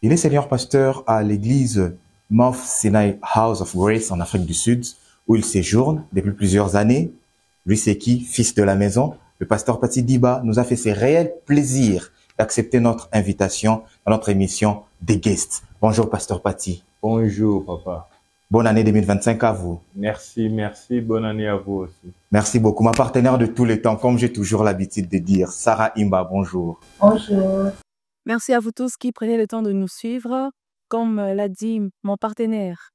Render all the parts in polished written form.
Il est senior pasteur à l'église Mount Sinai House of Grace en Afrique du Sud, où il séjourne depuis plusieurs années. Lui, c'est qui? Fils de la maison. Le pasteur Paty Diba nous a fait ses réels plaisirs d'accepter notre invitation à notre émission des Guests. Bonjour, pasteur Paty. Bonjour, papa. Bonne année 2025 à vous. Merci, merci. Bonne année à vous aussi. Merci beaucoup. Ma partenaire de tous les temps, comme j'ai toujours l'habitude de dire, Sarah Imba, bonjour. Bonjour. Merci à vous tous qui prenez le temps de nous suivre. Comme l'a dit mon partenaire,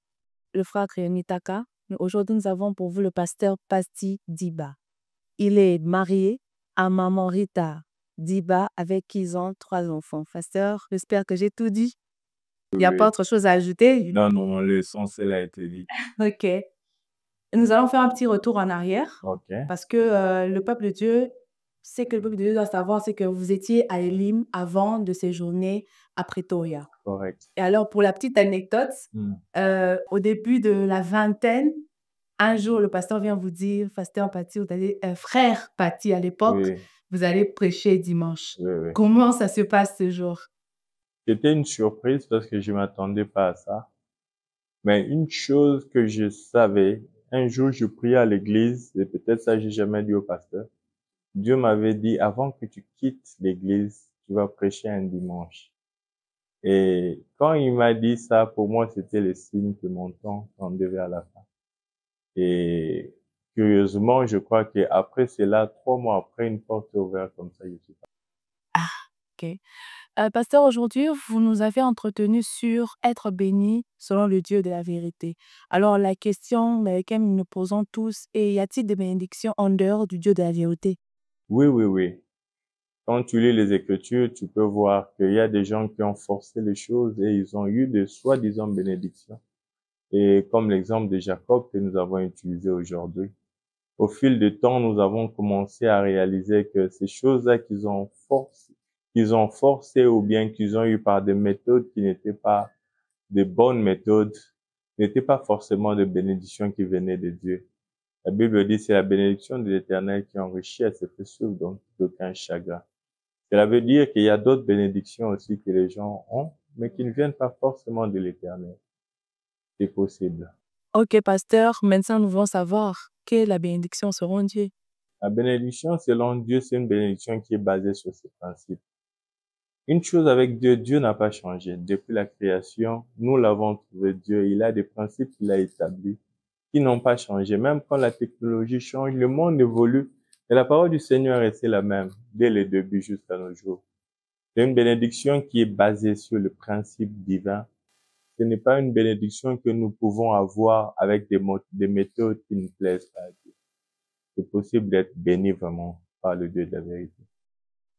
le frère Nitaka, aujourd'hui nous avons pour vous le pasteur Paty Diba. Il est marié à maman Rita Diba, avec qui ils ont 3 enfants. Pasteur, j'espère que j'ai tout dit. Il n'y a pas autre chose à ajouter? Non, l'essentiel a été dit. Ok. Nous allons faire un petit retour en arrière. Ok. Parce que le peuple de Dieu, c'est que le peuple de Dieu doit savoir, c'est que vous étiez à Elim avant de séjourner à Pretoria. Correct. Et alors, pour la petite anecdote, au début de la vingtaine, un jour, le pasteur vient vous dire, pasteur Paty, vous allez, frère Paty à l'époque, Oui. vous allez prêcher dimanche. Oui. Comment ça se passe ce jour? C'était une surprise parce que je m'attendais pas à ça. Mais une chose que je savais, un jour je priais à l'église, et peut-être ça j'ai jamais dit au pasteur. Dieu m'avait dit, avant que tu quittes l'église, tu vas prêcher un dimanche. Et quand il m'a dit ça, pour moi, c'était le signe que mon temps tendait vers la fin. Et curieusement, je crois qu'après cela, 3 mois après, une porte est ouverte comme ça, je suis parti. Ah, ok. Pasteur, aujourd'hui, vous nous avez entretenu sur être béni selon le Dieu de la vérité. Alors, la question laquelle nous nous posons tous est, y a-t-il des bénédictions en dehors du Dieu de la vérité? Oui. Quand tu lis les Écritures, tu peux voir qu'il y a des gens qui ont forcé les choses et ils ont eu de soi-disant bénédictions. Et comme l'exemple de Jacob que nous avons utilisé aujourd'hui, au fil du temps, nous avons commencé à réaliser que ces choses-là qu'ils ont forcées ou bien qu'ils ont eu par des méthodes qui n'étaient pas des bonnes méthodes, n'étaient pas forcément des bénédictions qui venaient de Dieu. La Bible dit, c'est la bénédiction de l'Éternel qui enrichit à ses blessures, donc aucun chagrin. Cela veut dire qu'il y a d'autres bénédictions aussi que les gens ont, mais qui ne viennent pas forcément de l'Éternel. C'est possible. Ok, pasteur, maintenant nous voulons savoir quelle est la bénédiction selon Dieu. La bénédiction selon Dieu, c'est une bénédiction qui est basée sur ces principes. Une chose avec Dieu, Dieu n'a pas changé. Depuis la création, nous l'avons trouvé Dieu. Il a des principes qu'il a établis qui n'ont pas changé. Même quand la technologie change, le monde évolue. Et la parole du Seigneur est restée la même dès le début jusqu'à nos jours. C'est une bénédiction qui est basée sur le principe divin. Ce n'est pas une bénédiction que nous pouvons avoir avec des méthodes qui ne plaisent pas à Dieu. C'est possible d'être béni vraiment par le Dieu de la vérité.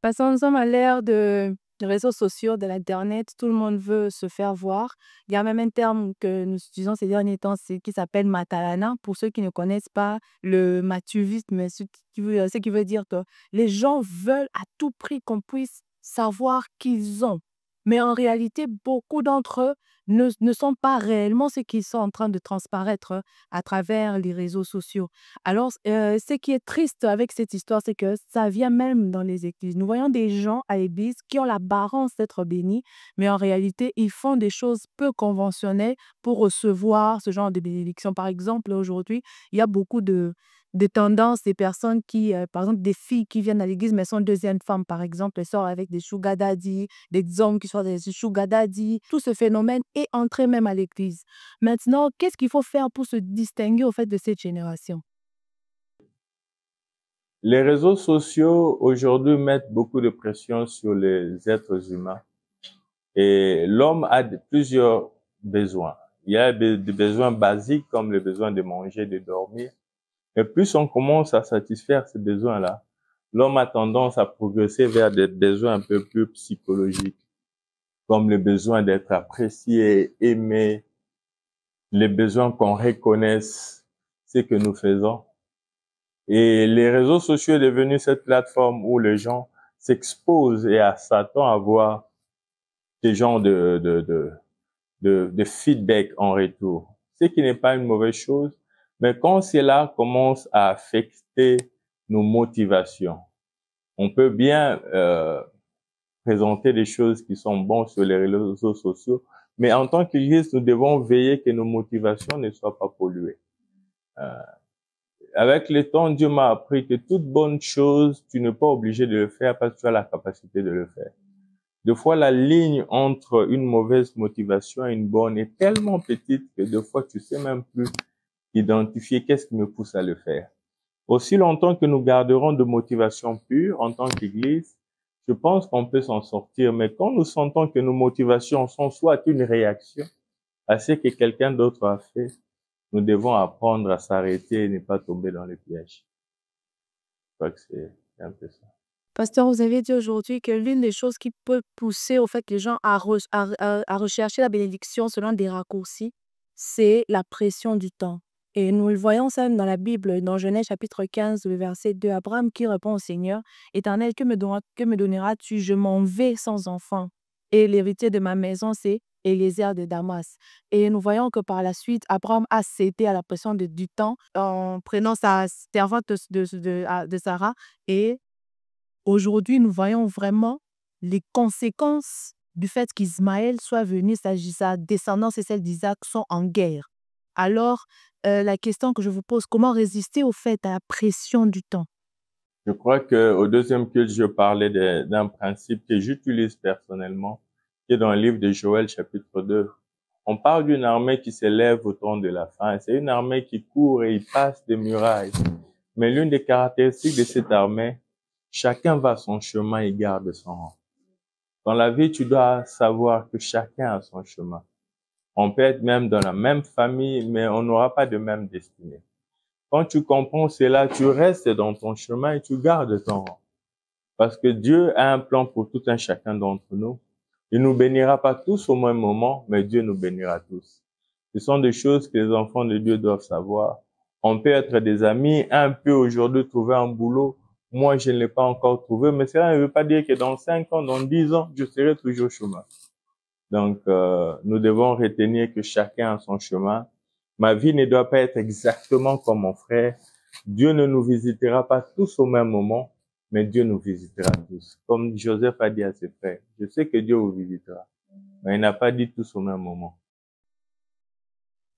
Parce que nous sommes à l'ère des réseaux sociaux, de l'Internet, tout le monde veut se faire voir. Il y a même un terme que nous utilisons ces derniers temps, qui s'appelle Matalana. Pour ceux qui ne connaissent pas le mathuvisme, ce qui veut dire que les gens veulent à tout prix qu'on puisse savoir qu'ils ont. Mais en réalité, beaucoup d'entre eux ne sont pas réellement ce qu'ils sont en train de transparaître à travers les réseaux sociaux. Alors, ce qui est triste avec cette histoire, c'est que ça vient même dans les églises. Nous voyons des gens à l'église qui ont l'apparence d'être bénis, mais en réalité, ils font des choses peu conventionnelles pour recevoir ce genre de bénédiction. Par exemple, aujourd'hui, il y a beaucoup de tendances, des personnes qui, par exemple, des filles qui viennent à l'église, mais sont deuxième femmes, par exemple, elles sortent avec des sugar daddy, des hommes qui sont des sugar daddy. Tout ce phénomène est entré même à l'église. Maintenant, qu'est-ce qu'il faut faire pour se distinguer au fait de cette génération? Les réseaux sociaux aujourd'hui mettent beaucoup de pression sur les êtres humains et l'homme a plusieurs besoins. Il y a des besoins basiques comme le besoin de manger, de dormir. Et plus on commence à satisfaire ces besoins-là, l'homme a tendance à progresser vers des besoins un peu plus psychologiques, comme le besoin d'être apprécié, aimé, les besoins qu'on reconnaisse ce que nous faisons. Et les réseaux sociaux est devenu cette plateforme où les gens s'exposent et s'attendent à voir ce genre de feedback en retour. Ce qui n'est pas une mauvaise chose, mais quand cela commence à affecter nos motivations, on peut bien présenter des choses qui sont bonnes sur les réseaux sociaux. Mais en tant qu'Église, nous devons veiller que nos motivations ne soient pas polluées. Avec le temps, Dieu m'a appris que toute bonne chose, tu n'es pas obligé de le faire parce que tu as la capacité de le faire. Des fois, la ligne entre une mauvaise motivation et une bonne est tellement petite que des fois, tu sais même plus identifier qu'est-ce qui me pousse à le faire. Aussi longtemps que nous garderons de motivation pure en tant qu'Église, je pense qu'on peut s'en sortir. Mais quand nous sentons que nos motivations sont soit une réaction à ce que quelqu'un d'autre a fait, nous devons apprendre à s'arrêter et ne pas tomber dans le piège. Je crois que c'est un peu ça. Pasteur, vous avez dit aujourd'hui que l'une des choses qui peut pousser au fait que les gens à rechercher la bénédiction selon des raccourcis, c'est la pression du temps. Et nous le voyons ça dans la Bible, dans Genèse chapitre 15, le verset 2, Abraham qui répond au Seigneur, « Éternel, que me donneras-tu? Je m'en vais sans enfant. Et l'héritier de ma maison, c'est Eliezer de Damas. » Et nous voyons que par la suite, Abraham a cédé à la pression du temps en prenant sa servante de Sarah. Et aujourd'hui, nous voyons vraiment les conséquences du fait qu'Ismaël soit venu, sa descendance et celle d'Isaac sont en guerre. Alors, la question que je vous pose, comment résister au fait à la pression du temps? Je crois qu'au deuxième culte, je parlais d'un principe que j'utilise personnellement, qui est dans le livre de Joël, chapitre 2. On parle d'une armée qui s'élève au temps de la fin. C'est une armée qui court et il passe des murailles. Mais l'une des caractéristiques de cette armée, chacun va à son chemin et garde son rang. Dans la vie, tu dois savoir que chacun a son chemin. On peut être même dans la même famille, mais on n'aura pas de même destinée. Quand tu comprends cela, tu restes dans ton chemin et tu gardes ton rang. Parce que Dieu a un plan pour tout un chacun d'entre nous. Il nous bénira pas tous au même moment, mais Dieu nous bénira tous. Ce sont des choses que les enfants de Dieu doivent savoir. On peut être des amis, un peu aujourd'hui trouver un boulot. Moi, je ne l'ai pas encore trouvé, mais cela ne veut pas dire que dans 5 ans, dans 10 ans, je serai toujours au chemin. Donc, nous devons retenir que chacun a son chemin. Ma vie ne doit pas être exactement comme mon frère. Dieu ne nous visitera pas tous au même moment, mais Dieu nous visitera tous. Comme Joseph a dit à ses frères, je sais que Dieu vous visitera, mais il n'a pas dit tous au même moment.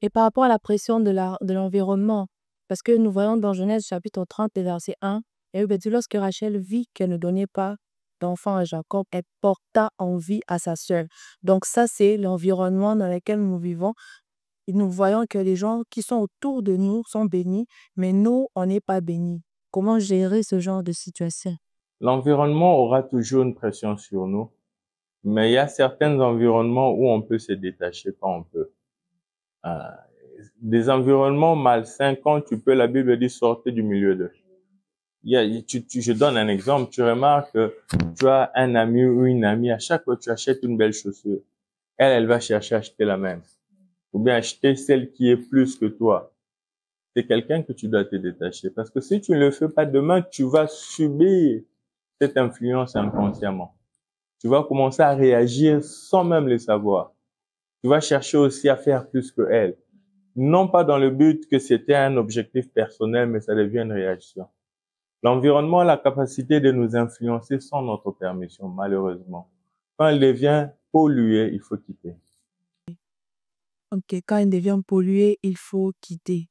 Et par rapport à la pression de l'environnement, parce que nous voyons dans Genèse chapitre 30, verset 1, et dit, lorsque Rachel vit qu'elle ne donnait pas d'enfant à Jacob, elle porta envie à sa sœur. Donc ça, c'est l'environnement dans lequel nous vivons. Et nous voyons que les gens qui sont autour de nous sont bénis, mais nous, on n'est pas bénis. Comment gérer ce genre de situation? L'environnement aura toujours une pression sur nous, mais il y a certains environnements où on peut se détacher quand on peut. Des environnements malsains, quand tu peux, la Bible dit sortez du milieu d'eux. Je donne un exemple, tu remarques que tu as un ami ou une amie, à chaque fois que tu achètes une belle chaussure, elle va chercher à acheter la même. Ou bien acheter celle qui est plus que toi. C'est quelqu'un que tu dois te détacher. Parce que si tu ne le fais pas demain, tu vas subir cette influence inconsciemment. Tu vas commencer à réagir sans même le savoir. Tu vas chercher aussi à faire plus que elle. Non pas dans le but que c'était un objectif personnel, mais ça devient une réaction. L'environnement a la capacité de nous influencer sans notre permission, malheureusement. Quand elle devient polluée, il faut quitter. Ok, quand elle devient polluée, il faut quitter.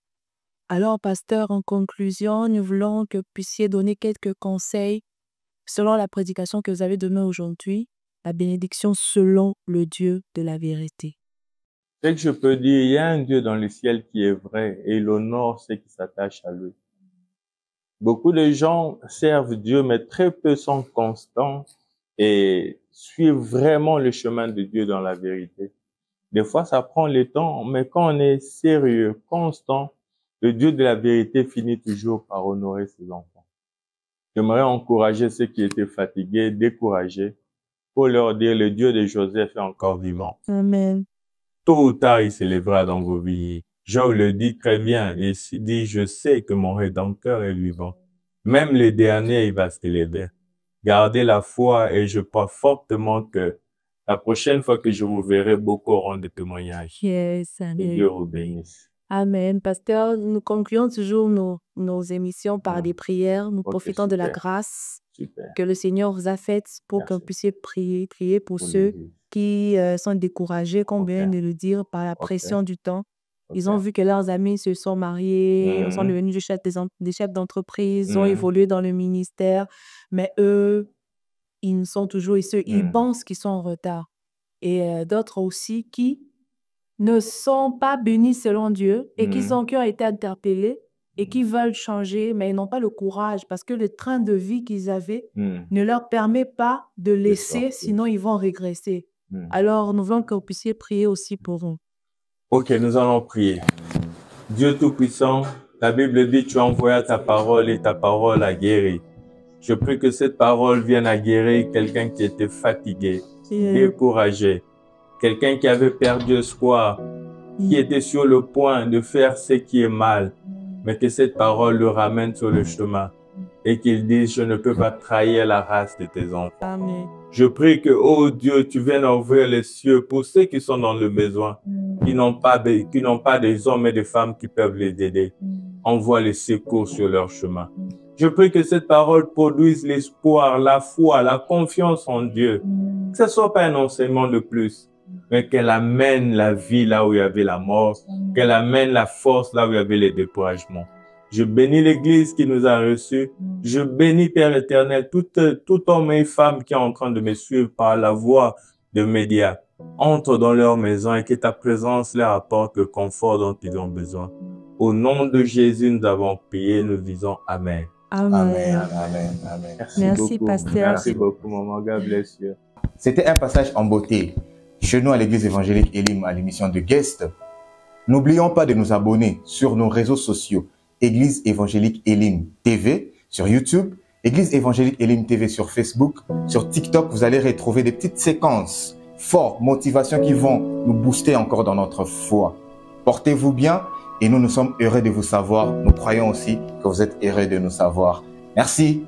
Alors, pasteur, en conclusion, nous voulons que vous puissiez donner quelques conseils selon la prédication que vous avez donnée aujourd'hui, la bénédiction selon le Dieu de la vérité. Ce que je peux dire, il y a un Dieu dans le ciel qui est vrai et il honore ceux qui s'attachent à lui. Beaucoup de gens servent Dieu, mais très peu sont constants et suivent vraiment le chemin de Dieu dans la vérité. Des fois, ça prend le temps, mais quand on est sérieux, constant, le Dieu de la vérité finit toujours par honorer ses enfants. J'aimerais encourager ceux qui étaient fatigués, découragés, pour leur dire, le Dieu de Joseph est encore vivant. Amen. Tôt ou tard, il s'élèvera dans vos vies. Job le dit très bien. Il dit, je sais que mon Rédempteur est vivant. Même le dernier, il va s'élever. Gardez la foi et je crois fortement que la prochaine fois que je vous verrai, beaucoup auront des témoignages. Yes, Que amen. Dieu vous bénisse. Amen. Pasteur, nous concluons toujours nos émissions par des prières. Nous Ok, profitons de la super. grâce Super. que le Seigneur vous a faites pour que Merci. vous puissiez prier pour Pour ceux l'Église. qui sont découragés, comme Ok. vient de le dire, par la Ok. pression du temps. Ils Ok. ont vu que leurs amis se sont mariés, sont Mhm. devenus des chefs d'entreprise, ont Mhm. évolué dans le ministère, mais eux, ils sont toujours ici. Ils Mhm. pensent qu'ils sont en retard. Et d'autres aussi qui ne sont pas bénis selon Dieu et qui Mhm. ont été interpellés et qui veulent changer, mais ils n'ont pas le courage parce que le train de vie qu'ils avaient Mhm. ne leur permet pas de laisser, sortir. sinon ils vont régresser. Mhm. Alors, nous voulons que vous puissiez prier aussi pour eux. Ok, nous allons prier. Dieu Tout-Puissant, la Bible dit, tu envoies ta parole et ta parole a guéri. Je prie que cette parole vienne à guérir quelqu'un qui était fatigué, découragé, quelqu'un qui avait perdu espoir, qui était sur le point de faire ce qui est mal, mais que cette parole le ramène sur le chemin et qu'il dise, je ne peux pas trahir la race de tes enfants. Amen. Je prie que, oh Dieu, tu viennes ouvrir les cieux pour ceux qui sont dans le besoin, qui n'ont pas des hommes et des femmes qui peuvent les aider. Envoie les secours sur leur chemin. Je prie que cette parole produise l'espoir, la foi, la confiance en Dieu. Que ce ne soit pas un enseignement de plus, mais qu'elle amène la vie là où il y avait la mort, qu'elle amène la force là où il y avait les découragements. Je bénis l'Église qui nous a reçus. Je bénis, Père éternel, tout homme et femme qui est en train de me suivre par la voie de médias. Entre dans leur maison et que ta présence leur apporte le confort dont ils ont besoin. Au nom de Jésus, nous avons prié, nous disons Amen. Amen, amen, amen. Merci, beaucoup. pasteur. Merci beaucoup, maman. God bless you. C'était un passage en beauté. Chez nous à l'église évangélique Elim, à l'émission de Guest. N'oublions pas de nous abonner sur nos réseaux sociaux. Église évangélique Elim TV sur YouTube, Église évangélique Elim TV sur Facebook, sur TikTok, vous allez retrouver des petites séquences fortes, motivations qui vont nous booster encore dans notre foi. Portez-vous bien et nous sommes heureux de vous savoir. Nous croyons aussi que vous êtes heureux de nous savoir. Merci.